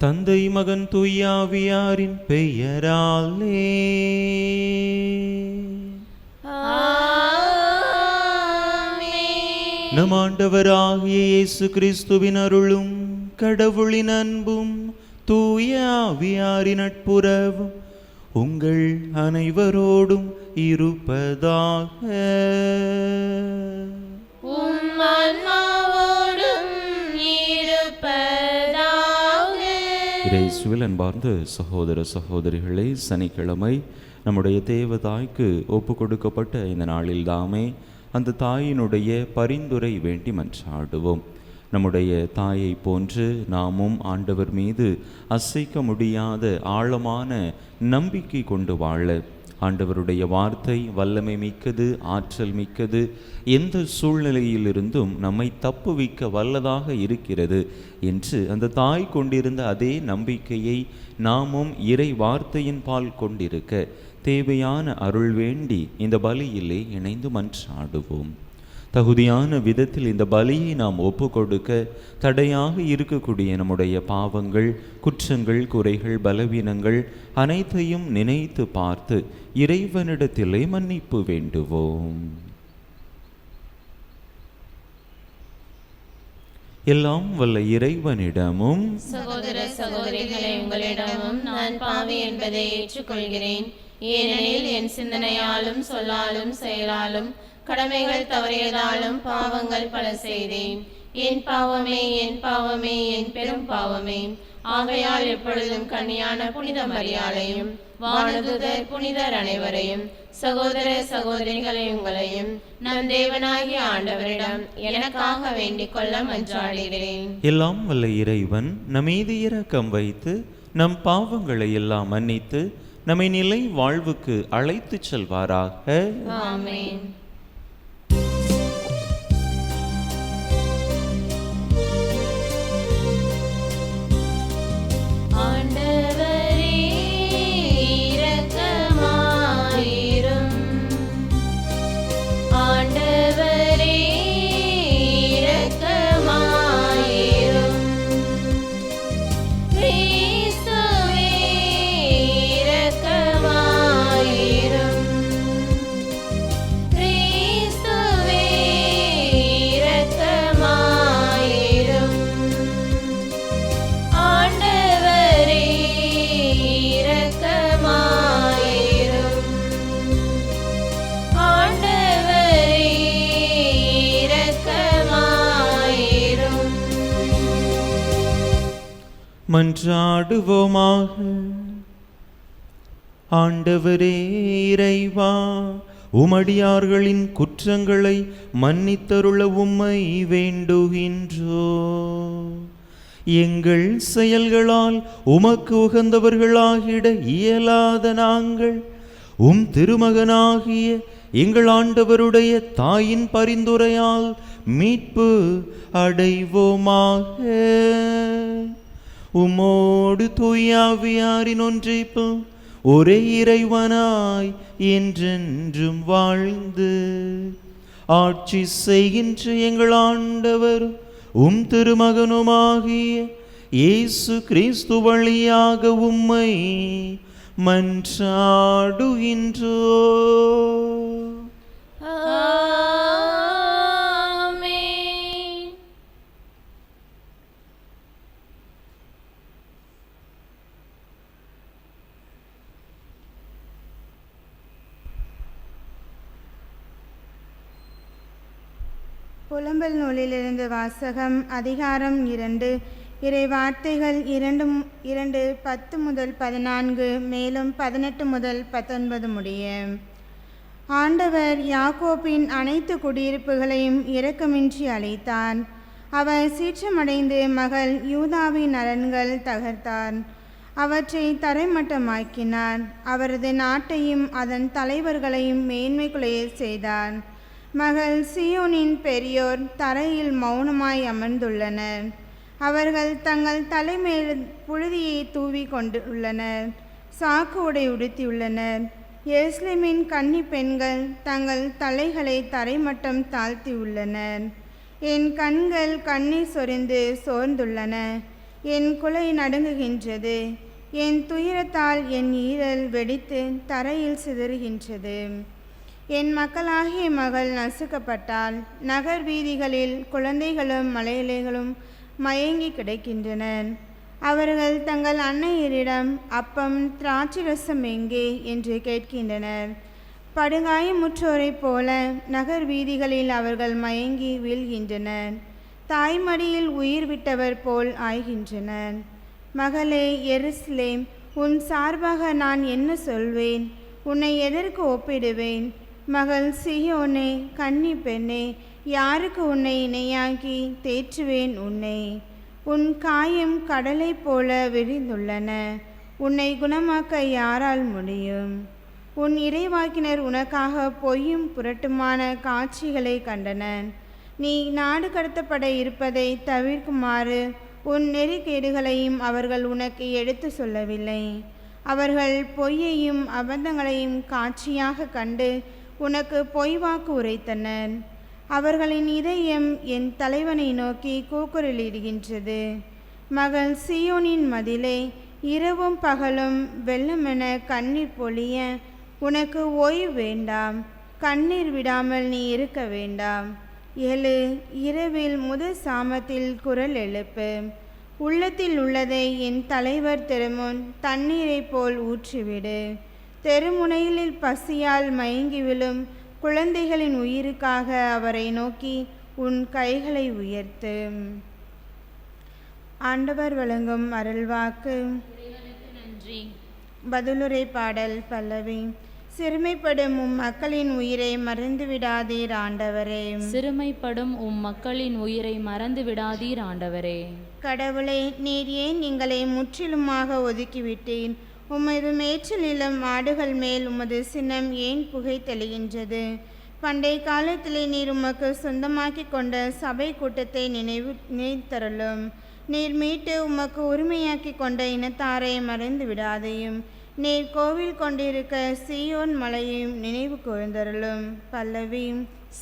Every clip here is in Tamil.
தந்தை மகன் தூயாவியாரின் பெயராலே நம் ஆண்டவராகிய இயேசு கிறிஸ்துவின் அருளும் கடவுளின் அன்பும் தூயாவியாரின் நட்புறவும் உங்கள் அனைவரோடும் இருப்பதாக. இயேசுவில் அன்பார்ந்த சகோதர சகோதரிகளே, சனிக்கிழமை நம்முடைய தேவதாய்க்கு ஒப்பு கொடுக்கப்பட்ட இந்த நாளில் தாமே அந்த தாயினுடைய பரிந்துரை வேண்டி மன்றாடுவோம். நம்முடைய தாயை போன்று நாமும் ஆண்டவர் மீது அசைக்க முடியாத ஆழமான நம்பிக்கை கொண்டு வாழ, ஆண்டவருடைய வார்த்தை வல்லமை மிக்கது, ஆற்றல் மிக்கது, எந்த சூழ்நிலையிலிருந்தும் நம்மை தப்புவிக்க வல்லதாக இருக்கிறது என்று அந்த தாய் கொண்டிருந்த அதே நம்பிக்கையை நாமும் இறை வார்த்தையின் பால் கொண்டிருக்க தேவையான அருள் வேண்டி இந்த பலியிலே இணைந்து மன்றாடுவோம். தகுதியான விதத்தில் இந்த பலியை நாம் ஒப்பு கொடுக்க தடையாக இருக்கக்கூடிய நம்முடைய பாவங்கள், குற்றங்கள், குறைகள், பலவீனங்கள் அனைத்தையும் நினைத்து பார்த்து இறைவனிடத்திலே மன்னிப்பு வேண்டுவோம். எல்லாம் வல்ல இறைவனிடமும் சகோதர சகோதரிகளை உங்களிடமும் நான் பாவி என்பதை ஏற்றுக்கொள்கிறேன். ஏனெனில் என் சிந்தனையாலும் சொல்லாலும் செயலாலும் கடமைகள் தவறியதாலும் பாவங்கள் பல செய்தேன். என் பாவமே, என் பாவமே, என் பெரும் பாவமே. ஆகையால் எப்பொழுதும் கன்னியான புனித மரியாதையும் வானதூதர் புனிதர் அனைவரையும் சகோதர சகோதரிகளை உங்களையும் நம் தேவனாகிய ஆண்டவரிடம் எனக்காக வேண்டிக் கொள்ள மன்றாடுகிறேன். எல்லாம் வல்ல இறைவன் நம்மீது இரக்கம் வைத்து நம் பாவங்களை எல்லாம் மன்னித்து நம்மை நிலை வாழ்வுக்கு அழைத்து செல்வாராக. ஆமென். மன்றாடுவோமாக. ஆண்டவரே இறைவா, உமடியார்களின் குற்றங்களை மன்னித்தருள உம்மை வேண்டுகின்றோ. எங்கள் செயல்களால் உமக்கு உகந்தவர்களாகிட இயலாத நாங்கள் உம் திருமகனாகிய எங்கள் ஆண்டவருடைய தாயின் பரிந்துரையால் மீட்பு அடைவோமாக. உம்மோடு தூயாவியாரின் ஒன்றிப்பு ஒரே இறைவனாய் என்றென்றும் வாழ்ந்து ஆட்சி செய்கின்ற எங்கள் ஆண்டவர் உம் திருமகனுமாகிய இயேசு கிறிஸ்து வழியாக உம்மை மன்றாடுகின்றோ. புலம்பல் நூலிலிருந்து வாசகம். அதிகாரம் 2. இறை வார்த்தைகள் 2:10 முதல் 14, மேலும் 18 முதல் 19 முடிய. ஆண்டவர் யாக்கோபின் அனைத்து குடியிருப்புகளையும் இரக்கமின்றி அழித்தார். அவர் சீற்றமடைந்து மகள் யூதாவின் அரண்கள் தகர்த்தார். அவற்றை தரைமட்டமாக்கினார். அவரது நாட்டையும் அதன் தலைவர்களையும் மேன்மை குலைய செய்தார். மகள் சீயோனின் பெரியோர் தரையில் மௌனமாய் அமர்ந்துள்ளனர். அவர்கள் தங்கள் தலைமேல் புழுதியை தூவி கொண்டுள்ளனர். சாக்கு உடை உடுத்தியுள்ளனர். எருசலேமின் கன்னி பெண்கள் தங்கள் தலைகளை தரைமட்டம் தாழ்த்தியுள்ளனர். என் கண்கள் கண்ணீர் சொரிந்து சோர்ந்துள்ளன. என் குலை நடுங்குகின்றது. என் துயரத்தால் என் ஈரல் வெடித்து தரையில் சிதறுகின்றது. என் மக்களாகிய மகள் நசுக்கப்பட்டால் நகர் வீதிகளில் குழந்தைகளும் மலையிலைகளும் மயங்கி கிடக்கின்றனர். அவர்கள் தங்கள் அன்னையரிடம் அப்பம் திராட்சரசம் எங்கே என்று கேட்கின்றனர். படுகாயமுற்றோரைப் போல நகர் வீதிகளில் அவர்கள் மயங்கி வீழ்கின்றனர். தாய்மடியில் உயிர் விட்டவர் போல் ஆய்கின்றனர். மகளே எருசலேம், உன் சார்பாக நான் என்ன சொல்வேன்? உன்னை எதற்கு ஒப்பிடுவேன்? மகள் சீயோனே, கன்னி பெண்ணே, யாருக்கு உன்னை இணையாக்கி தேற்றுவேன் உன்னை? உன் காயம் கடலைப் போல விரிந்துள்ளன. உன்னை குணமாக்க யாரால் முடியும்? உன் இறைவாக்கினர் உனக்காக பொய்யும் புரட்டுமான காட்சிகளை கண்டனர். நீ நாடு கடத்தப்பட இருப்பதை தவிர்க்குமாறு உன் நெறிக்கேடுகளையும் அவர்கள் உனக்கு எடுத்து சொல்லவில்லை. அவர்கள் பொய்யையும் அபத்தங்களையும் காட்சியாக கண்டு உனக்கு பொய்வாக்கு உரைத்தனர். அவர்களின் இதயம் என் தலைவனை நோக்கி கூக்குரலிடுகின்றது. மகள் சீயோனின் மதிலே, இரவும் பகலும் வெள்ளமென கண்ணீர் பொழிய உனக்கு ஓய்வு வேண்டாம். கண்ணீர் விடாமல் நீ இருக்க வேண்டாம். எழு, இரவில் முதல் சாமத்தில் குரல் எழுப்பு. உள்ளத்தில் உள்ளதை என் தலைவர் திருமுன் தண்ணீரைப் போல் ஊற்றிவிடு. தெருமுனையில் பசியால் மயங்கி விழும் குழந்தைகளின் உயிருக்காக அவரை நோக்கி உன் கைகளை உயர்த்து. ஆண்டவர் வழங்கும் அருள்வாக்கு. நன்றி. பதிலுரை பாடல் பல்லவி. சிறுமைப்படும் உம் மக்களின் உயிரை மறந்து விடாதீர் ஆண்டவரே. சிறுமைப்படும் உம் மக்களின் உயிரை மறந்து விடாதீர் ஆண்டவரே. கடவுளே, நீர் ஏன் எங்களை முற்றிலுமாக ஒதுக்கிவிட்டீர்? உமது மேய்ச்சல் நிலம் ஆடுகள் மேல் உமது சின்னம் ஏன் புகை தெளிகின்றது? பண்டைய காலத்திலே நீர் உமக்கு சொந்தமாக்கி கொண்ட சபை கூட்டத்தை நினைத்தருளும். நீர் மீட்டு உமக்கு உரிமையாக்கி கொண்ட இனத்தாரை மறந்து விடாதையும். நீர் கோவில் கொண்டிருக்க சீயோன் மலையையும் நினைவு கூர்ந்தருளும். பல்லவி.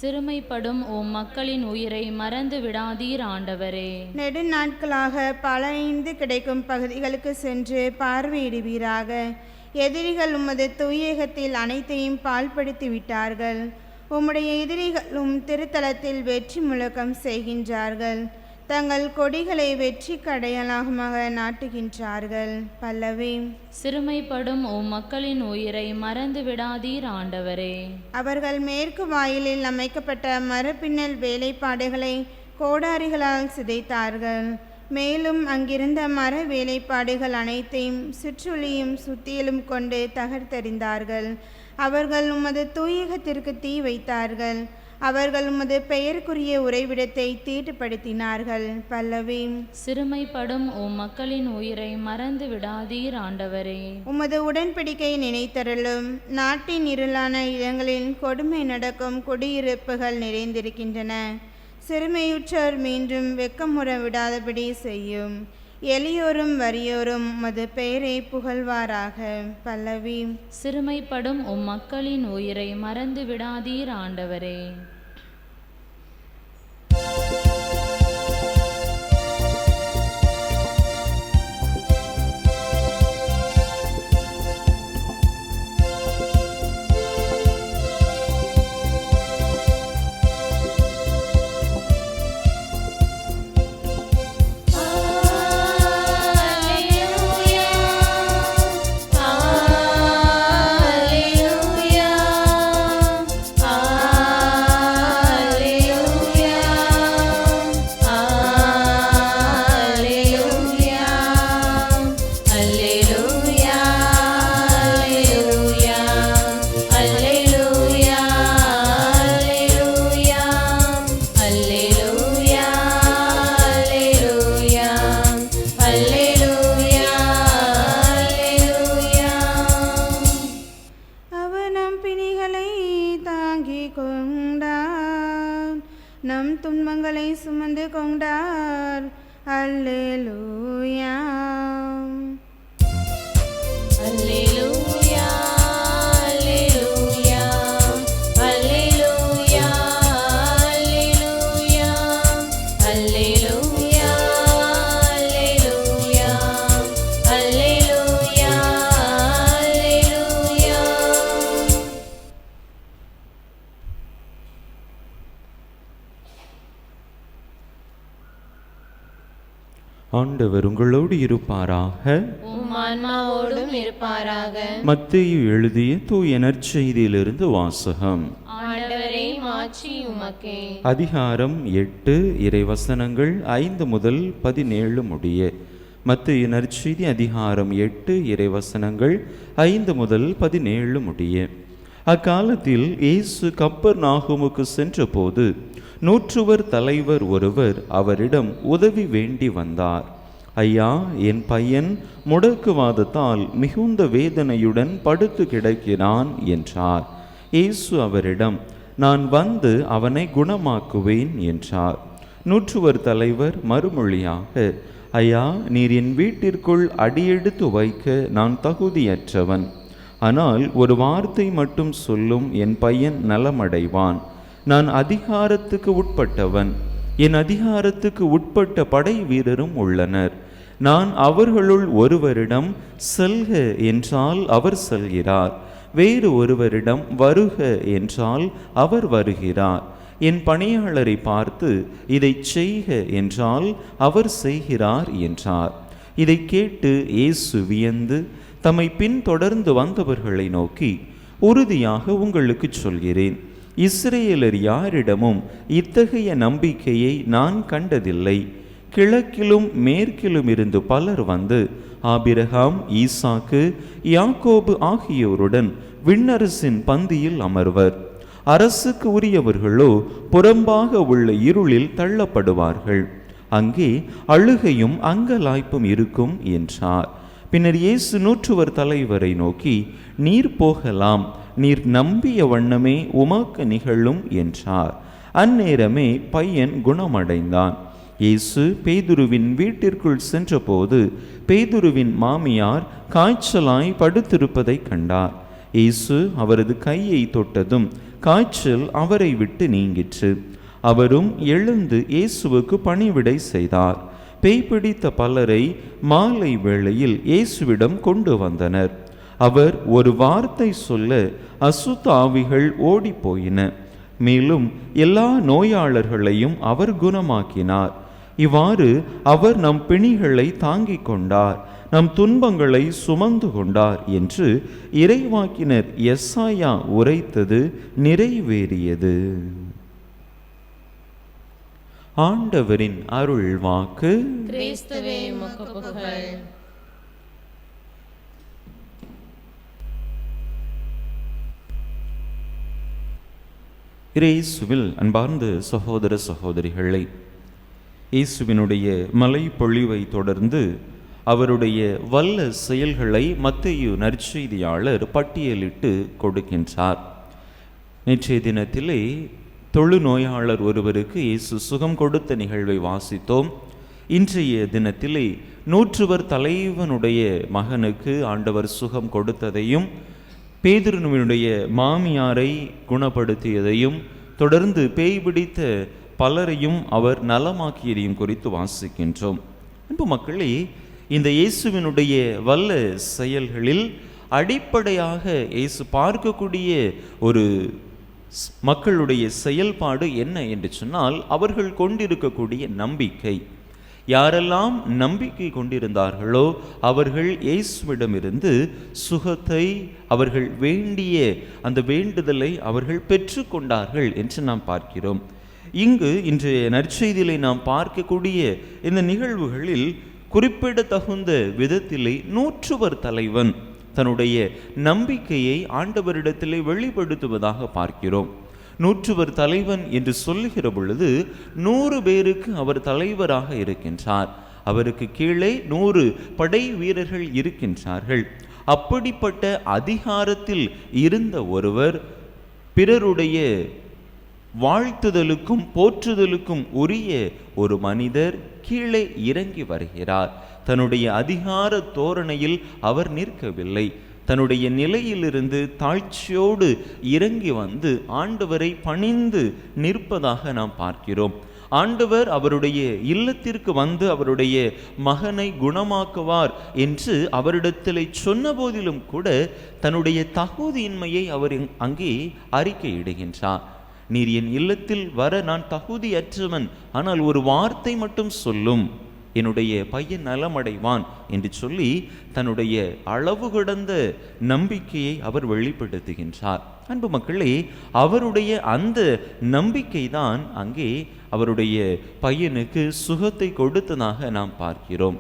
சிறுமைப்படும் உம் மக்களின் உயிரை மறந்து விடாதீர் ஆண்டவரே. நெடுநாட்களாக பலனைந்து கிடைக்கும் பகுதிகளுக்கு சென்று பார்வையிடுவீராக. எதிரிகள் உமது தூயகத்தில் அனைத்தையும் பால்படுத்தி விட்டார்கள். உம்முடைய எதிரிகளும் திருத்தலத்தில் வெற்றி முழக்கம் செய்கின்றார்கள். தங்கள் கொடிகளை வெற்றி அடையாளமாக நாட்டுகின்றார்கள். பல்லவி. சிறுமைப்படும் உம் மக்களின் உயிரை மறந்து விடாதீர் ஆண்டவரே. அவர்கள் மேற்கு வாயிலில் அமைக்கப்பட்ட மரப்பின்னல் வேலைப்பாடுகளை கோடாரிகளால் சிதைத்தார்கள். மேலும் அங்கிருந்த மர வேலைப்பாடுகள் அனைத்தையும் சுற்றுலியும் சுத்தியலும் கொண்டு தகர்த்தெறிந்தார்கள். அவர்கள் உமது தூயகத்திற்கு தீ வைத்தார்கள். அவர்கள் உமது பெயருக்குரிய உறைவிடத்தை தீட்டுப்படுத்தினார்கள். பல்லவி. சிறுமைப்படும் உம் மக்களின் உயிரை மறந்து விடாதீர் ஆண்டவரே. உமது உடன்படிக்கை நினைத்தருளும். நாட்டின் இருளான இடங்களில் கொடுமை நடக்கும் குடியிருப்புகள் நிறைந்திருக்கின்றன. சிறுமையுற்றோர் மீண்டும் வெக்கமுற விடாதபடி செய்யும். எளியோரும் வறியோரும் உமது பெயரை புகழ்வாராக. பல்லவி. சிறுமைப்படும் உம் மக்களின் உயிரை மறந்து விடாதீர் ஆண்டவரே. ஆண்டவர் உங்களோடு இருப்பாராக. உம் ஆன்மாவோடும் இருப்பாராக. மத்தேயு எழுதிய தூய நற்செய்தியிலிருந்து வாசகம். ஆண்டவரே, மாட்சி உமக்கே. அதிகாரம் 8, இறைவசனங்கள் 5 முதல் 17 முடிய. மத்தேயு நற்செய்தி அதிகாரம் 8, இறைவசனங்கள் 5 முதல் 17 முடிய. அக்காலத்தில் இயேசு கப்பர்நாகுமுக்கு சென்றபோது 100 தலைவர் ஒருவர் அவரிடம் உதவி வேண்டி வந்தார். ஐயா, என் பையன் முடக்குவாதத்தால் மிகுந்த வேதனையுடன் படுத்து கிடக்கிறான் என்றார். இயேசு அவரிடம், நான் வந்து அவனை குணமாக்குவேன் என்றார். 100 தலைவர் மறுமொழியாக, ஐயா, நீர் என் வீட்டிற்குள் அடியெடுத்து வைக்க நான் தகுதியற்றவன். ஆனால் ஒரு வார்த்தை மட்டும் சொல்லும், என் பையன் நலமடைவான். நான் அதிகாரத்துக்கு உட்பட்டவன். என் அதிகாரத்துக்கு உட்பட்ட படை வீரரும் உள்ளனர். நான் அவர்களுள் ஒருவரிடம் செல்க என்றால் அவர் செல்கிறார், வேறு ஒருவரிடம் வருக என்றால் அவர் வருகிறார். என் பணியாளரை பார்த்து இதை செய்க என்றால் அவர் செய்கிறார் என்றார். இதை கேட்டு இயேசு வியந்து தம்மை பின்தொடர்ந்து வந்தவர்களை நோக்கி, உறுதியாக உங்களுக்கு சொல்கிறேன், இஸ்ரேலர் யாரிடமும் இத்தகைய நம்பிக்கையை நான் கண்டதில்லை. கிழக்கிலும் மேற்கிலும் இருந்து பலர் வந்து ஆபிரகாம், ஈசாக்கு, யாக்கோபு ஆகியோருடன் விண்ணரசின் பந்தியில் அமர்வர். அரசுக்கு உரியவர்களோ புறம்பாக உள்ள இருளில் தள்ளப்படுவார்கள். அங்கே அழுகையும் அங்கலாய்ப்பும் இருக்கும் என்றார். பின்னர் இயேசு 100 தலைவரை நோக்கி, நீர் போகலாம், நீர் நம்பிய வண்ணமே உமக்கு நிகழும் என்றார். அந்நேரமே பையன் குணமடைந்தான். இயேசு பேதுருவின் வீட்டிற்குள் சென்றபோது பேதுருவின் மாமியார் காய்ச்சலாய் படுத்திருப்பதை கண்டார். இயேசு அவரது கையை தொட்டதும் காய்ச்சல் அவரை விட்டு நீங்கிற்று. அவரும் எழுந்து இயேசுவுக்கு பணிவிடை செய்தார். பேய் பிடித்த பலரை மாலை வேளையில் இயேசுவிடம் கொண்டு வந்தனர். அவர் ஒரு வார்த்தை சொல்ல அசுத்த ஆவிகள் ஓடி போயின. மேலும் எல்லா நோயாளர்களையும் அவர் குணமாக்கினார். இவ்வாறு அவர் நம் பிணிகளை தாங்கிக் கொண்டார், நம் துன்பங்களை சுமந்து கொண்டார் என்று இறைவாக்கினர் எசாயா உரைத்தது நிறைவேறியது. ஆண்டவரின் அருள் வாக்கு. கிறிஸ்துவே உமக்கு புகழ். இயேசுவில் அன்பார்ந்த சகோதர சகோதரிகளை, இயேசுவினுடைய மலை பொழிவை தொடர்ந்து அவருடைய வல்ல செயல்களை மத்தேயு நற்செய்தியாளர் பட்டியலிட்டு கொடுக்கின்றார். நேற்றைய தினத்திலே தொழுநோயாளர் ஒருவருக்கு இயேசு சுகம் கொடுத்த நிகழ்வை வாசித்தோம். இன்றைய தினத்திலே 100 தலைவனுடைய மகனுக்கு ஆண்டவர் சுகம் கொடுத்ததையும் பேதுருவினுடைய மாமியாரை குணப்படுத்தியதையும் தொடர்ந்து பேய் பிடித்த பலரையும் அவர் நலமாக்கியதையும் குறித்து வாசிக்கின்றோம். அன்பு மக்களே, இந்த இயேசுவினுடைய வல்ல செயல்களில் அடிப்படையாக இயேசு பார்க்கக்கூடிய ஒரு மக்களுடைய செயல்பாடு என்ன என்று சொன்னால், அவர்கள் கொண்டிருக்கக்கூடிய நம்பிக்கை. யாரெல்லாம் நம்பிக்கை கொண்டிருந்தார்களோ அவர்கள் இயேசுவிடமிருந்து சுகத்தை, அவர்கள் வேண்டிய அந்த வேண்டுதலை அவர்கள் பெற்று கொண்டார்கள் என்று நாம் பார்க்கிறோம். இங்கு இன்றைய நற்செய்தியிலே நாம் பார்க்கக்கூடிய இந்த நிகழ்வுகளில் குறிப்பிடத்தகுந்த விதத்திலே 100 தலைவன் தன்னுடைய நம்பிக்கையை ஆண்டவரிடத்திலே வெளிப்படுத்துவதாக பார்க்கிறோம். 100 தலைவன் என்று சொல்லுகிற பொழுது 100 பேருக்கு அவர் தலைவராக இருக்கின்றார். அவருக்கு கீழே 100 படை வீரர்கள் இருக்கின்றார்கள். அப்படிப்பட்ட அதிகாரத்தில் இருந்த ஒருவர் பிறருடைய வாழ்த்துதலுக்கும் போற்றுதலுக்கும் உரிய ஒரு மனிதர் கீழே இறங்கி வருகிறார். தன்னுடைய அதிகார தோரணையில் அவர் நிற்கவில்லை. தன்னுடைய நிலையிலிருந்து தாழ்ச்சியோடு இறங்கி வந்து ஆண்டவரை பணிந்து நிற்பதாக நாம் பார்க்கிறோம். ஆண்டவர் அவருடைய இல்லத்திற்கு வந்து அவருடைய மகனை குணமாக்குவார் என்று அவரிடத்தில் சொன்ன போதிலும் கூட தன்னுடைய தகுதியின்மையை அவர் அங்கே அறிக்கையிடுகின்றார். நீர் என் இல்லத்தில் வர நான் தகுதியற்றவன், ஆனால் ஒரு வார்த்தை மட்டும் சொல்லும், என்னுடைய பையன் நலமடைவான் என்று சொல்லி தன்னுடைய அளவு கடந்த நம்பிக்கையை அவர் வெளிப்படுத்துகின்றார். அன்பு மக்களே, அவருடைய அந்த நம்பிக்கை தான் அங்கே அவருடைய பையனுக்கு சுகத்தை கொடுத்ததாக நாம் பார்க்கிறோம்.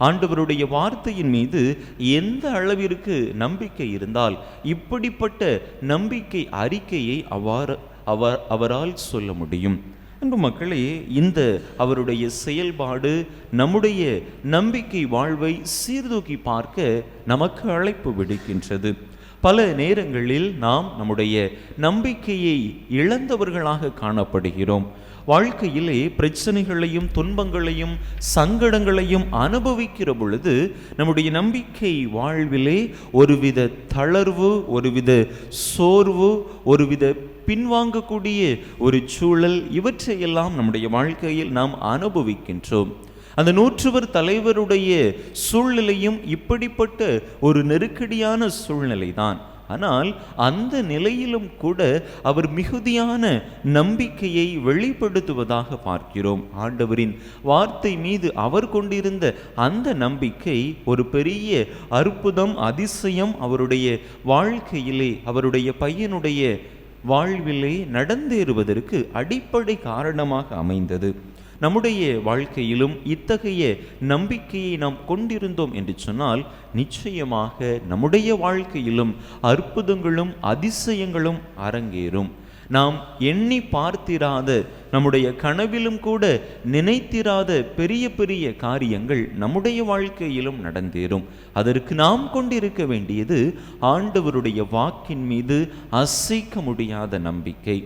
ஆண்டவருடைய வார்த்தையின் மீது எந்த அளவிற்கு நம்பிக்கை இருந்தால் இப்படிப்பட்ட நம்பிக்கை அறிக்கையை அவரால் சொல்ல முடியும். அன்பு மக்களே, இந்த அவருடைய செயல்பாடு நம்முடைய நம்பிக்கை வாழ்வை சீர்தூக்கி பார்க்க நமக்கு அழைப்பு விடுக்கின்றது. பல நேரங்களில் நாம் நம்முடைய நம்பிக்கையை இழந்தவர்களாக காணப்படுகிறோம். வாழ்க்கையிலே பிரச்சனைகளையும் துன்பங்களையும் சங்கடங்களையும் அனுபவிக்கிற பொழுது நம்முடைய நம்பிக்கை வாழ்விலே ஒருவித தளர்வு, ஒருவித சோர்வு, ஒருவித பின்வாங்கக்கூடிய ஒரு சூழல், இவற்றையெல்லாம் நம்முடைய வாழ்க்கையில் நாம் அனுபவிக்கின்றோம். அந்த நூற்றுவர் தலைவருடைய சூழ்நிலையும் இப்படிப்பட்ட ஒரு நெருக்கடியான சூழ்நிலை தான். ஆனால் அந்த நிலையிலும் கூட அவர் மிகுதியான நம்பிக்கையை வெளிப்படுத்துவதாக பார்க்கிறோம். ஆண்டவரின் வார்த்தை மீது அவர் கொண்டிருந்த அந்த நம்பிக்கை ஒரு பெரிய அற்புதம், அதிசயம் அவருடைய வாழ்க்கையிலே, அவருடைய பையனுடைய வாழ்விலே நடந்தேறுவதற்கு அடிப்படை காரணமாக அமைந்தது. நம்முடைய வாழ்க்கையிலும் இத்தகைய நம்பிக்கையை நாம் கொண்டிருந்தோம் என்று சொன்னால் நிச்சயமாக நம்முடைய வாழ்க்கையிலும் அற்புதங்களும் அதிசயங்களும் அரங்கேறும். நாம் எண்ணி பார்த்திராத, நம்முடைய கனவிலும் கூட நினைத்திராத பெரிய பெரிய காரியங்கள் நம்முடைய வாழ்க்கையிலும் நடந்தேறும். அதற்கு நாம் கொண்டிருக்க வேண்டியது ஆண்டவருடைய வாக்கின் மீது அசைக்க முடியாத நம்பிக்கை.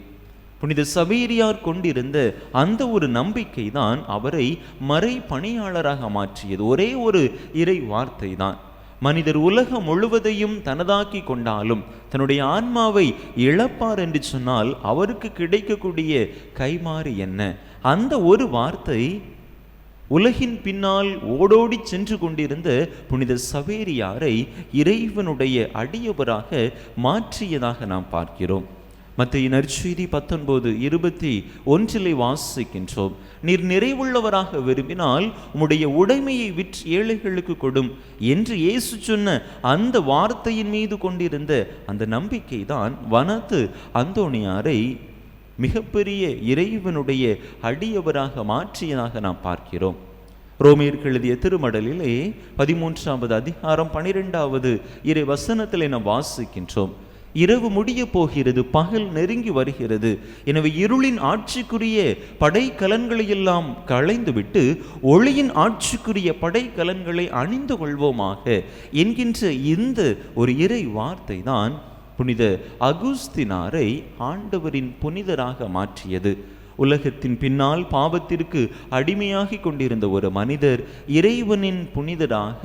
புனித சவேரியார் கொண்டிருந்த அந்த ஒரு நம்பிக்கை தான் அவரை மறை பணியாளராக மாற்றியது. ஒரே ஒரு இறை வார்த்தை தான். மனிதர் உலகம் முழுவதையும் தனதாக்கி கொண்டாலும் தன்னுடைய ஆன்மாவை இழப்பார் என்று சொன்னால் அவருக்கு கிடைக்கக்கூடிய கைமாறு என்ன? அந்த ஒரு வார்த்தை உலகின் பின்னால் ஓடோடி சென்று கொண்டிருந்த புனித சவேரியாரை இறைவனுடைய அடியவராக மாற்றியதாக நாம் பார்க்கிறோம். மத்தேயு நற்செய்தி 19:21 வாசிக்கின்றோம். நீர் நிறைவுள்ளவராக விரும்பினால் உம்முடைய உடைமையை விற்று ஏழைகளுக்கு கொடும் என்று இயேசு சொன்ன அந்த வார்த்தையின் மீது கொண்டிருந்த அந்த நம்பிக்கை தான் வனத்து அந்தோணியாரை மிகப்பெரிய இறைவனுடைய அடியவராக மாற்றியதாக நாம் பார்க்கிறோம். ரோமேயருக்கு எழுதிய திருமடலிலே 13வது அதிகாரம் 12வது இறை வசனத்திலே நாம் வாசிக்கின்றோம். இரவு முடிய போகிறது, பகல் நெருங்கி வருகிறது. எனவே இருளின் ஆட்சிக்குரிய படைக்கலன்களையெல்லாம் களைந்துவிட்டு ஒளியின் ஆட்சிக்குரிய படைக்கலன்களை அணிந்து கொள்வோமாக என்கின்ற இந்த ஒரு இறை வார்த்தை தான் புனித அகுஸ்தினாரை ஆண்டவரின் புனிதராக மாற்றியது. உலகத்தின் பின்னால் பாவத்திற்கு அடிமையாகி கொண்டிருந்த ஒரு மனிதர் இறைவனின் புனிதராக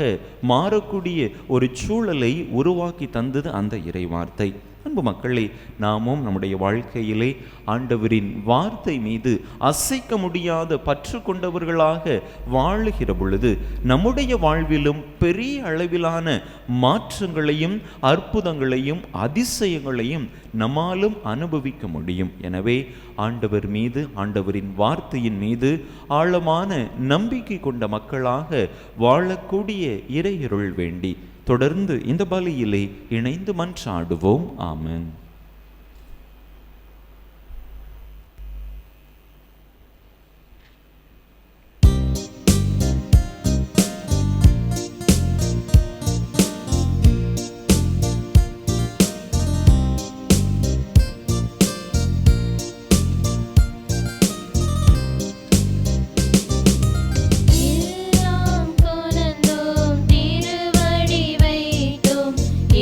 மாறக்கூடிய ஒரு சூழலை உருவாக்கி தந்தது அந்த இறை வார்த்தை. அன்பு மக்களே, நாமும் நம்முடைய வாழ்க்கையிலே ஆண்டவரின் வார்த்தை மீது அசைக்க முடியாத பற்று கொண்டவர்களாக வாழுகிற பொழுது நம்முடைய வாழ்விலும் பெரிய அளவிலான மாற்றங்களையும் அற்புதங்களையும் அதிசயங்களையும் நம்மாலும் அனுபவிக்க முடியும். எனவே ஆண்டவர் மீது, ஆண்டவரின் வார்த்தையின் மீது ஆழமான நம்பிக்கை கொண்ட மக்களாக வாழக்கூடிய இறையருள் வேண்டி தொடர்ந்து இந்த பலியிலே இணைந்து மன்றாடுவோம். ஆமென்.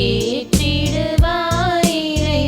ஏற்றிடுவாய் இறை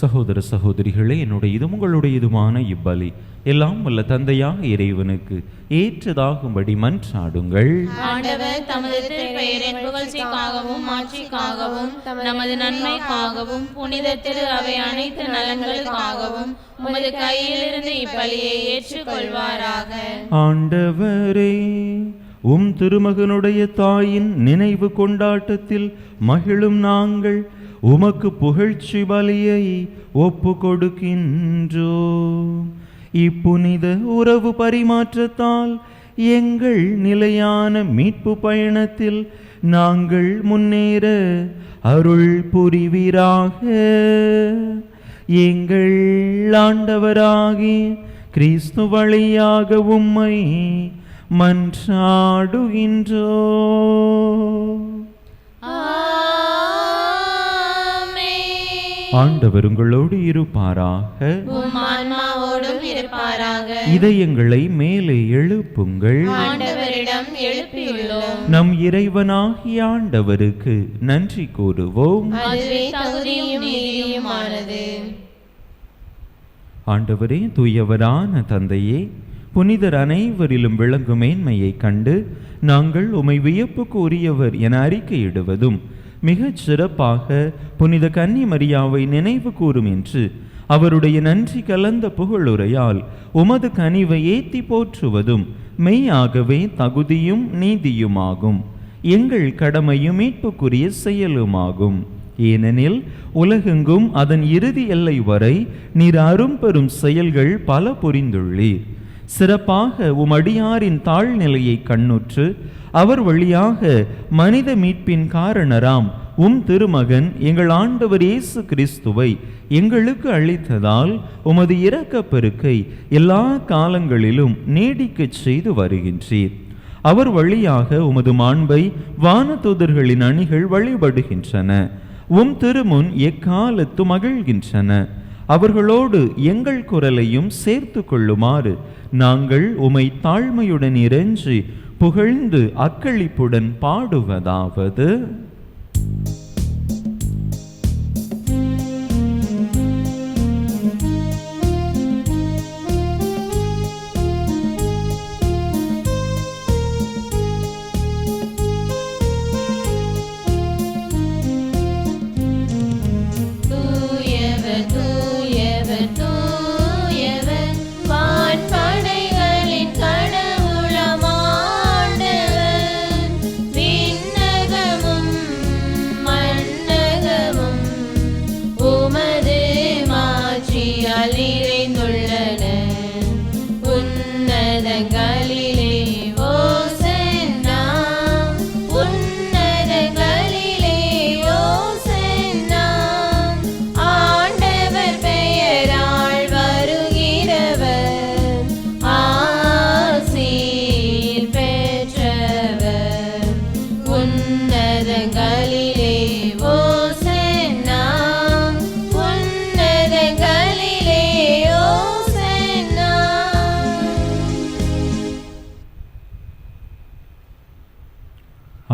சகோதர சகோதரிகளே, என்னுடையதும் உங்களுடையதுமான இப்பலி எல்லாம் வல்ல தந்தையாக இறைவனுக்கு ஏற்றதாகும்படி மன்றாடுங்கள். ஆண்டவர் தமது திருப்பெயரின் புகழ்ச்சிக்காகவும் மாட்சிக்காகவும் நமது நன்மைக்காகவும் புனித திரு அவை அனைத்து நலன்களுக்காகவும் உமது கையிலிருந்து இப்பலியை ஏற்றுக்கொள்வாராக. ஆண்டவரே, திருமகனுடைய தாயின் நினைவு கொண்டாட்டத்தில் மகிழும் நாங்கள் உமக்கு புகழ்ச்சி பலியை ஒப்பு கொடுக்கின்றோம். இப்புனித உறவு பரிமாற்றத்தால் எங்கள் நிலையான மீட்பு பயணத்தில் நாங்கள் முன்னேற அருள் புரிவீராக. எங்கள் ஆண்டவராகிய கிறிஸ்து வழியாக உம்மை மன்றாடுகின்றோம். ஆண்டவர் உங்களோடு இருப்பாராக. ஆன்மாவோடும் இருப்பாராக. இதயங்களை மேலே எழுப்புங்கள். ஆண்டவரிடம் எழுப்பியுள்ளோம். நம் இறைவனாகிய ஆண்டவருக்கு நன்றி கூறுவோம். அதுவே தகுதியும் நீதியுமானது. ஆண்டவரே, தூயவரான தந்தையே, புனிதர் அனைவரிலும் விளங்கும் மேன்மையை கண்டு நாங்கள் உம்மை வியப்புக்கு உரியவர் என அறிக்கையிடுவதும் மிகச் சிறப்பாக புனித கன்னி மரியாவை நினைவு கூறும் என்று அவருடைய நன்றி கலந்த புகழுரையால் உமது கனிவை ஏத்தி போற்றுவதும் மெய்யாகவே தகுதியும் நீதியுமாகும். எங்கள் கடமையும் மீட்புக்குரிய செயலுமாகும். ஏனெனில் உலகெங்கும் அதன் இறுதி எல்லை வரை நீர் அரும்பெரும் செயல்கள் பல புரிந்துள்ளீர். சிறப்பாக உமடியாரின் தாழ்நிலையை கண்ணுற்று அவர் வழியாக மனித மீட்பின் காரணராம் திருமகன் எங்கள் ஆண்டவர் இயேசு கிறிஸ்துவை எங்களுக்கு அளித்ததால் உமது இரக்கப் பெருக்கை எல்லா காலங்களிலும் நீடிக்கச் செய்து வருகின்றீர். அவர் வழியாக உமது மாண்பை வானதூதர்களின் அணிகள் வழிபடுகின்றன. திருமுன் எக்காலத்து மகிழ்கின்றன. அவர்களோடு எங்கள் குரலையும் சேர்த்து கொள்ளுமாறு நாங்கள் உமை தாழ்மையுடன் இறைஞ்சி புகழ்ந்து அக்களிப்புடன் பாடுவதாவது: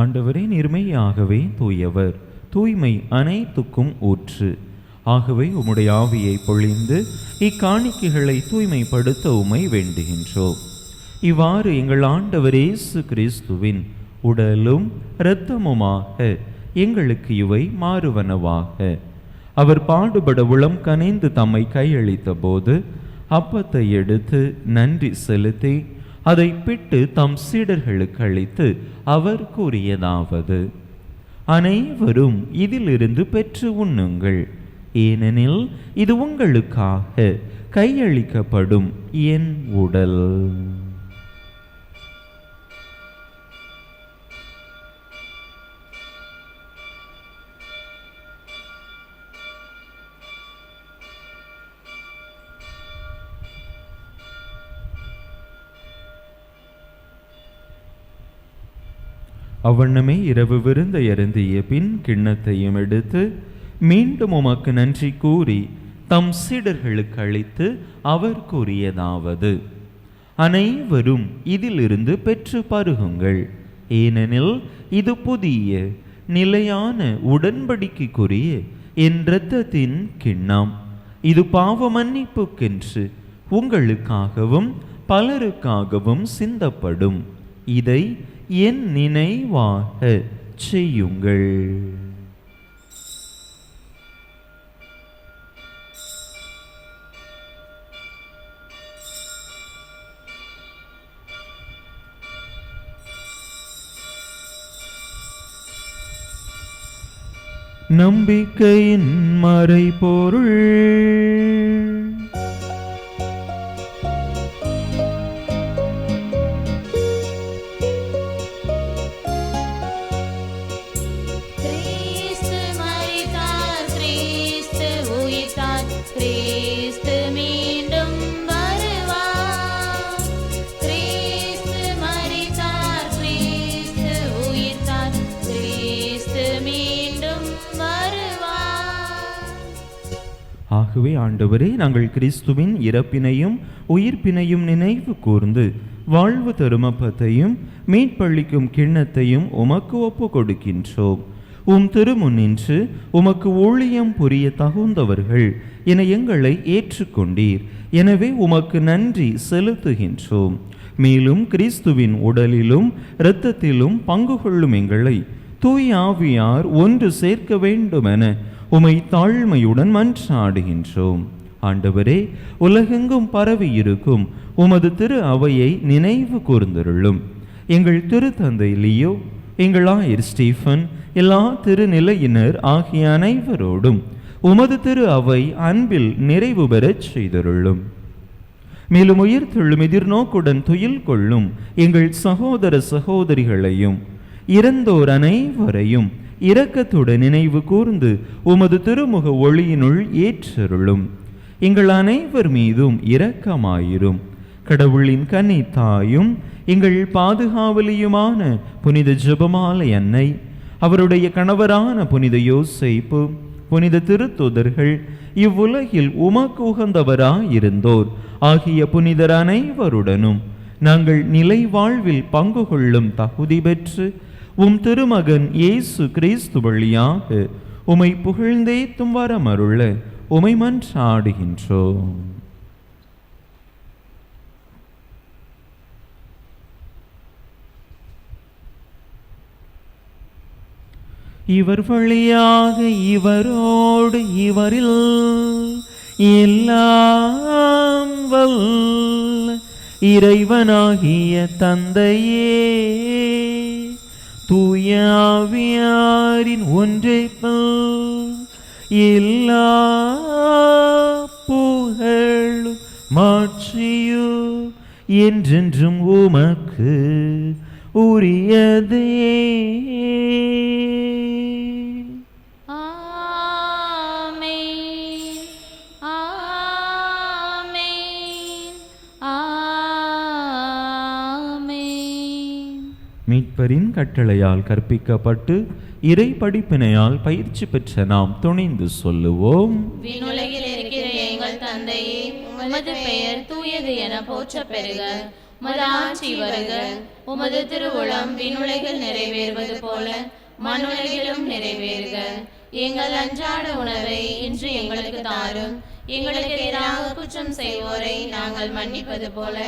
ஆண்டவரே, நீர்மையாகவே தூயவர், தூய்மை அனைத்துக்கும் ஊற்று. ஆகவே உம்முடைய ஆவியை பொழிந்து இக்காணிக்கைகளை தூய்மைப்படுத்த உம்மை வேண்டுகின்றோம். இவ்வாறு எங்கள் ஆண்டவர் இயேசு கிறிஸ்துவின் உடலும் இரத்தமுமாக எங்களுக்கு இவை மாறுவனவாக. அவர் பாடுபட உளம் கனிந்து தம்மை கையளித்த போது அப்பத்தை எடுத்து நன்றி செலுத்தி அதை பிட்டு தம் சீடர்களுக்கு அளித்து அவர் கூறியதாவது: அனைவரும் இதிலிருந்து பெற்று உண்ணுங்கள். ஏனெனில் இது உங்களுக்காக கையளிக்கப்படும் என் உடல். அவ்வண்ணமே இரவு விருந்தை அருந்திய பின் கிண்ணத்தையும் எடுத்து மீண்டும் உமக்கு நன்றி கூறி தம் சீடர்களுக்கு அளித்து அவர் கூறியதாவது: அனைவரும் இதிலிருந்து பெற்று பருகுங்கள். ஏனெனில் இது புதிய நிலையான உடன்படிக்கைக்குரிய என் இரத்தத்தின் கிண்ணம். இது பாவ மன்னிப்புக்கென்று உங்களுக்காகவும் பலருக்காகவும் சிந்தப்படும். இதை என் நினைவாக செய்யுங்கள். நம்பிக்கையின் மறைபொருள். கிறிஸ்து மரித்தார், கிறிஸ்து உயிர்த்தார், கிறிஸ்து மீண்டும் வருவார். கிறிஸ்து மரித்தார், கிறிஸ்து உயிர்த்தார், கிறிஸ்து மீண்டும் வருவார். ஆகவே ஆண்டவரே, நாங்கள் கிறிஸ்துவின் இறப்பினையும் உயிர்ப்பினையும் நினைவு கூர்ந்து வாழ்வு தருமப்பத்தையும் மீட்பளிக்கும் கிண்ணத்தையும் உமக்கு ஒப்பு கொடுக்கின்றோம். உம் திருமுன்னின்று உமக்கு ஊழியம் புரிய தகுந்தவர்கள் என எங்களை ஏற்றுக்கொண்டீர். எனவே உமக்கு நன்றி செலுத்துகின்றோம். மேலும் கிறிஸ்துவின் உடலிலும் இரத்தத்திலும் பங்கு கொள்ளும் எங்களை தூய ஆவியார் ஒன்று சேர்க்க வேண்டுமென உமை தாழ்மையுடன் மன்றாடுகின்றோம். ஆண்டவரே, உலகெங்கும் பரவி இருக்கும் உமது திரு அவையை நினைவு கூர்ந்தருளும். எங்கள் திருத்தந்தை லியோ, எங்கள் ஆயர் ஸ்டீஃபன், எல்லா திருநிலையினர் ஆகிய அனைவரோடும் உமது திரு அவை அன்பில் நிறைவு பெறச் செய்தருளும். மேலும் உயிர்த்தெழும் எதிர்நோக்குடன் துயில் கொள்ளும் எங்கள் சகோதர சகோதரிகளையும் இறந்தோர் அனைவரையும் இரக்கத்துடன் நினைவு கூர்ந்து உமது திருமுக ஒளியினுள் ஏற்றருளும். எங்கள் அனைவர் மீதும் இரக்கமாயிரும். கடவுளின் கன்னி தாயும் எங்கள் பாதுகாவலியுமான புனித ஜெபமாலை அன்னை, அவருடைய கணவரான புனித யோசேப்பு, புனித திருத்தூதர்கள், இவ்வுலகில் உமக்கு உகந்தவராயிருந்தோர் ஆகிய புனிதர் அனைவருடனும் நாங்கள் நிலை வாழ்வில் பங்கு கொள்ளும் தகுதி பெற்று உம் திருமகன் இயேசு கிறிஸ்து வழியாக உமை புகழ்ந்தேத்தும் வரமருள உமை மன்றாடுகின்றோம். இவர் வழியாக இவரோடு இவரில் எல்லாம் வல்ல இறைவனாகிய தந்தையே, தூய ஆவியாரின் ஒன்றைப்போல் எல்லா புகழும் மாட்சியும் என்றென்றும் உமக்கு உரியதே. மீட்பரின் கட்டளையால் கற்பிக்கப்பட்டு இறை படிப்பினையால் பயிற்சி பெற்ற நாம் துணிந்து சொல்லுவோம். விண்ணுலகில் இருக்கிற எங்கள் தந்தையே, உமது பெயர் தூயது என போற்ற பெறுக. உமது ஆட்சி வருக. உமது திருவுளம் விண்ணுலகில் நிறைவேறுவது போல மண்ணுலகிலும் நிறைவேறுக. எங்கள் அன்றாட உணவை இன்று எங்களுக்கு தாரும். எங்களுக்கு எதிராக குற்றம் செய்வோரை நாங்கள் மன்னிப்பது போல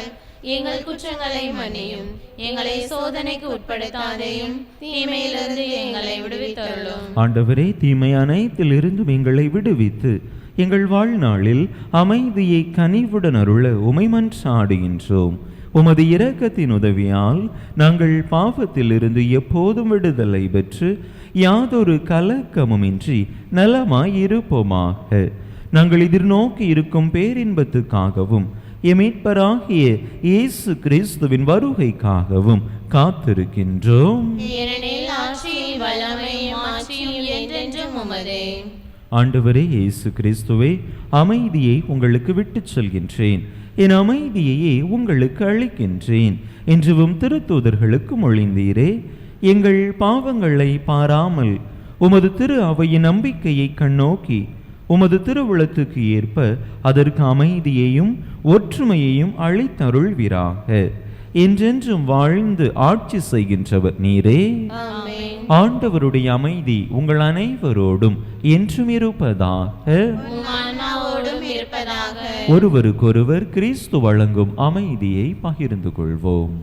எங்கள் குற்றங்களை மன்னியும். எங்களை சோதனைக்கு உட்படுத்தாதேயும், தீமையிலிருந்து எங்களை விடுவித்தருளும். ஆண்டவரே, தீமை அனைத்திலிருந்தும் எங்களை விடுவித்து எங்கள் வாழ்நாளில் அமைதியை கனிவுடன் அருள உமை மன்றாடுகின்றோம். உமது இரக்கத்தின் உதவியால் நாங்கள் பாவத்திலிருந்து எப்போதும் விடுதலை பெற்று யாதொரு கலக்கமுமின்றி நலமாயிருப்போமாக. நாங்கள் எதிர்நோக்கி இருக்கும் பேரின்பத்துக்காகவும் எமீட்பராகிய இயேசு கிறிஸ்துவின் வருகைக்காகவும் காத்திருக்கின்றோம். ஏனெனில் ஆட்சியும் வல்லமையும் ஆட்சியும் என்றென்றும் உமதே. ஆண்டவரே இயேசு கிறிஸ்துவே, அமைதியை உங்களுக்கு விட்டுச் செல்கின்றேன், என் அமைதியையே உங்களுக்கு அளிக்கின்றேன் என்றும் திருத்தூதர்களுக்கு மொழிந்தீரே. எங்கள் பாவங்களை பாராமல் உமது திரு அவையின் நம்பிக்கையை கண்ணோக்கி உமது திருவுளத்துக்கு ஏற்ப அதற்கு அமைதியையும் ஒற்றுமையையும் அளித்தருள்வீராக. என்றென்றும் வாழ்ந்து ஆட்சி செய்கின்றவர் நீரே. ஆண்டவருடைய அமைதி உங்கள் அனைவரோடும் என்றும் இருப்பதாக. உம் ஆன்மாவோடும் இருப்பதாக. ஒருவருக்கொருவர் கிறிஸ்து வழங்கும் அமைதியை பகிர்ந்து கொள்வோம்.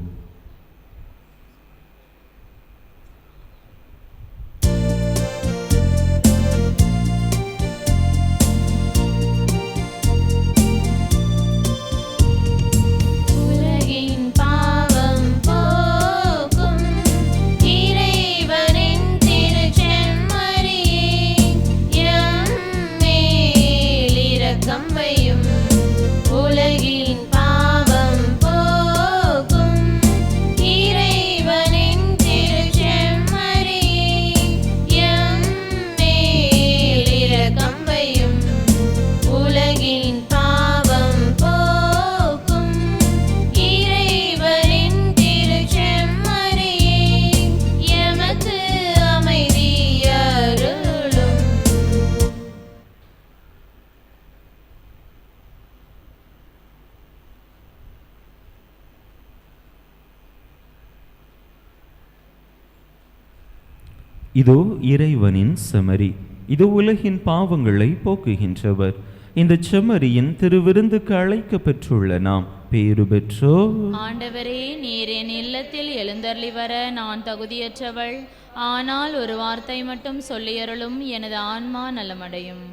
இதோ இறைவனின் செமரி, இது உலகின் பாவங்களை போக்குகின்றவர். இந்த செம்மறியின் திருவிருந்துக்கு அழைக்க பெற்றுள்ள நாம் பேறு பெற்றோ. ஆண்டவரே, நீர் என் இல்லத்தில் எழுந்தருளி வர நான் தகுதியற்றவள். ஆனால் ஒரு வார்த்தை மட்டும் சொல்லியருளும், எனது ஆன்மா நலமடையும்.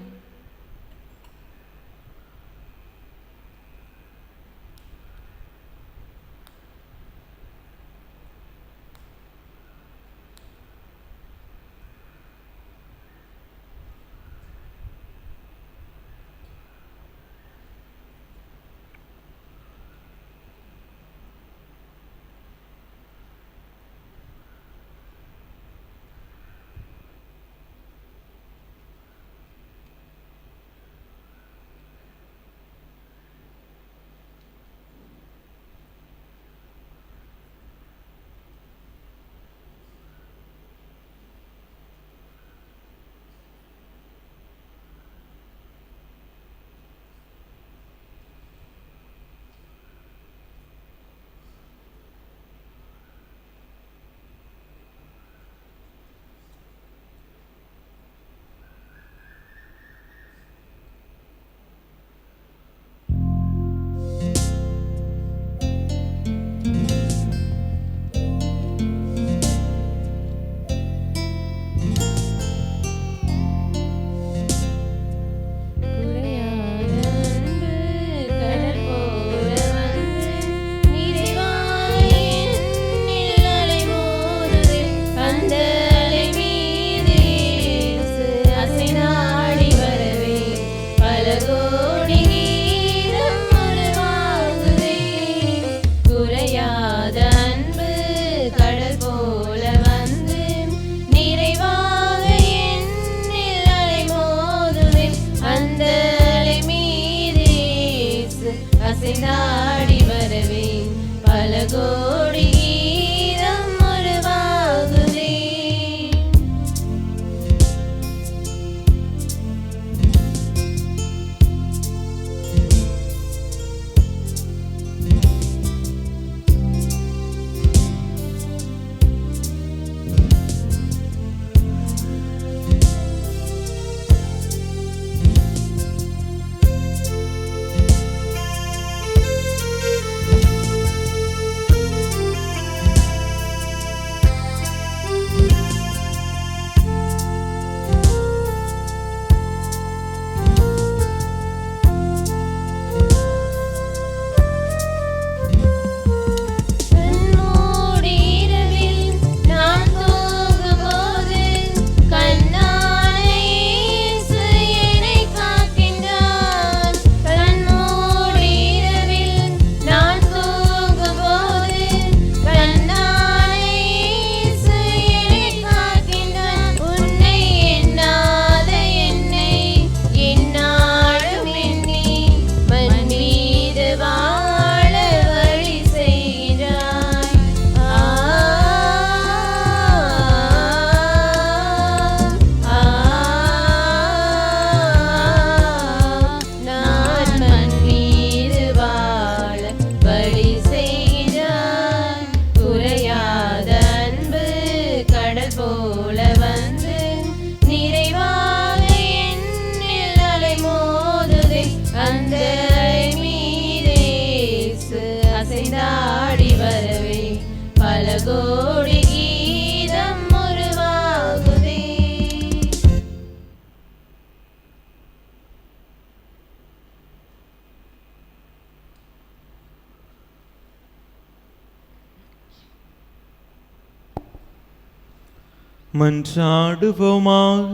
மன்றாடுவோமாக.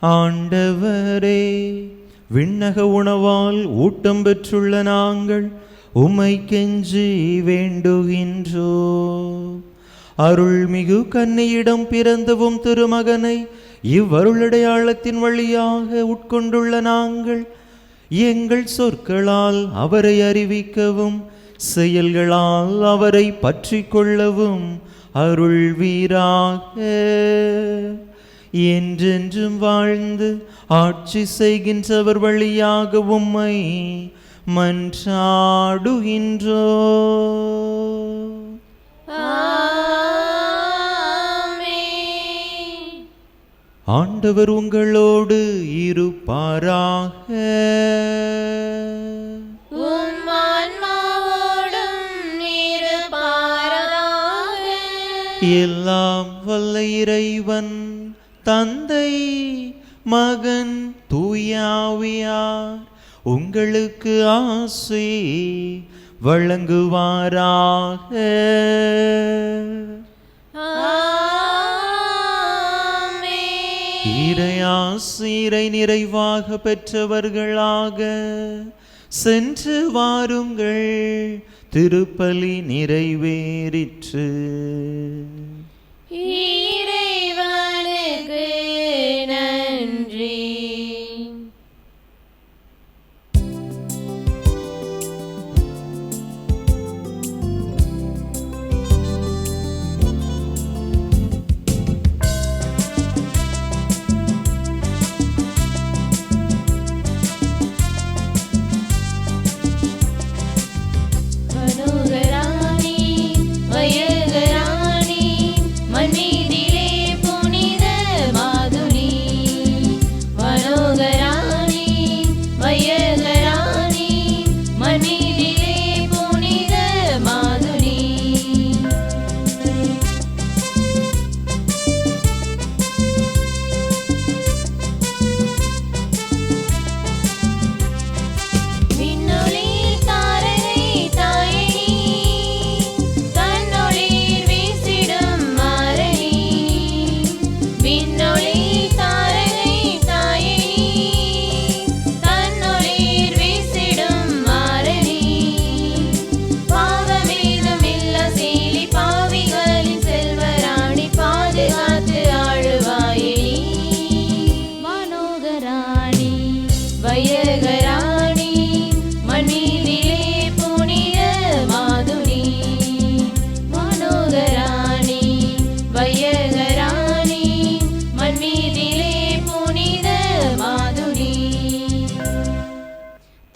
ஆண்டவரே, விண்ணக உணவால் ஊட்டம் பெற்றுள்ள நாங்கள் உம்மை கெஞ்சி வேண்டுகின்றோம். அருள்மிகு கன்னியிடம் பிறந்தவும் திருமகனை இவ்வருளடையாளத்தின் வழியாக உட்கொண்டுள்ள நாங்கள் எங்கள் சொற்களால் அவரை அறிவிக்கவும் செயல்களால் அவரை பற்றி கொள்ளவும் அருள்வீராக. என்றென்றும் வாழ்ந்து ஆட்சி செய்கின்றவர் வழியாக உம்மை மன்றாடுகின்றோம். ஆண்டவர் உங்களோடு இருப்பாராக. உம் ஆன்மாவோடும் இருப்பாராக. எல்லாம் வல்ல இறைவன் தந்தை மகன் தூயாவியார் உங்களுக்கு ஆசி வழங்குவாராக. இறையாசிரை நிறைவாக பெற்றவர்களாக சென்று வாருங்கள். திருப்பலி நிறைவேறிற்று. இறைவனுக்கு நன்றி.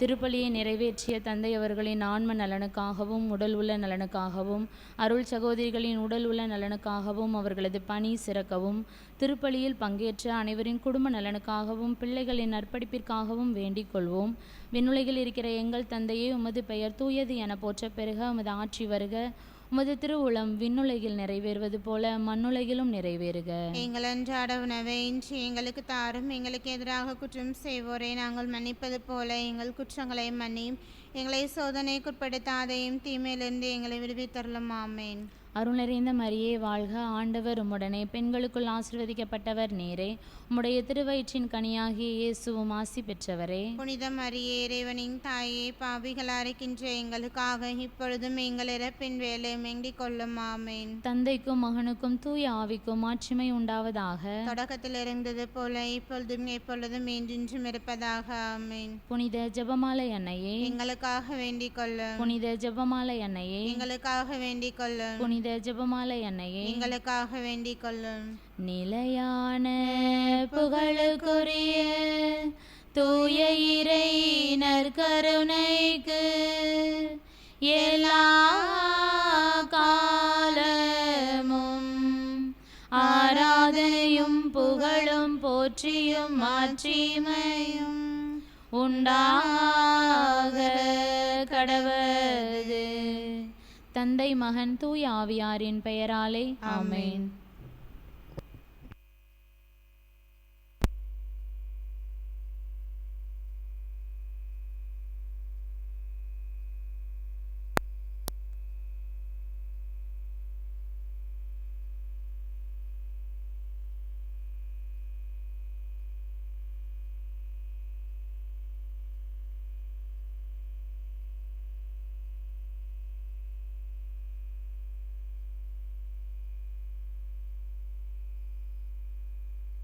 திருப்பலியை நிறைவேற்றிய தந்தை அவர்களின் ஆன்ம நலனுக்காகவும் உடல் உள்ள நலனுக்காகவும் அருள் சகோதரிகளின் உடல் உள்ள நலனுக்காகவும் அவர்களது பணி சிறக்கவும் திருப்பலியில் பங்கேற்ற அனைவரின் குடும்ப நலனுக்காகவும் பிள்ளைகளின் நற்படிப்பிற்காகவும் வேண்டிக் கொள்வோம். விண்ணுலகில் இருக்கிற எங்கள் தந்தையே, உமது பெயர் தூயது என போற்ற பெருக, உமது ஆட்சி வருக, உமது திருவுளம் விண்ணுலகில் நிறைவேறுவது போல மண்ணுலகிலும் நிறைவேறுக. எங்கள் அன்றாட உணவை இன்று எங்களுக்கு தாரும். எங்களுக்கு எதிராக குற்றம் செய்வோரை நாங்கள் மன்னிப்பது போல எங்கள் குற்றங்களை மன்னியும். எங்களை சோதனைக்குட்படுத்தாதையும் தீமையிலிருந்து எங்களை விடுவித்தருளும். ஆமேன். அருள் நிறைந்த மரியே வாழ்க, ஆண்டவர் உம்முடனே, பெண்களுக்குள் ஆசீர்வதிக்கப்பட்டவர் நீரே, உம்முடைய திருவயிற்றின் கனியாகிய இயேசுவும் ஆசி பெற்றவரே. புனித மரியே, இறைவனின் தாயே, பாவிகளாக இருக்கின்ற எங்களுக்காக இப்பொழுதும் எங்கள் இறப்பின் வேலை வேண்டிக் கொள்ளும். ஆமேன். தந்தைக்கும் மகனுக்கும் தூய ஆவிக்கும் மாட்சிமை உண்டாவதாக. தொடக்கத்தில் இருந்தது போல இப்பொழுதும் எப்பொழுதும் என்றென்றும் இருப்பதாக. ஆமேன். புனித ஜெபமாலை அன்னையே, எங்களுக்காக வேண்டிக் கொள்ளும். புனித ஜெபமாலை அன்னையே, எங்களுக்காக வேண்டிக் கொள்ளும். புனித ஜெபமாலை அன்னையே, எங்களுக்காக வேண்டிக் கொள்ளும். நிலையான புகழுக்குரிய தூய இறை நற்கருணைக்கு எல்லா காலமும் ஆராதனையும் புகழும் போற்றியும் மாட்சிமையும் உண்டாக கடவது. தந்தை மகன் தூய ஆவியாரின் பெயராலே ஆமென்.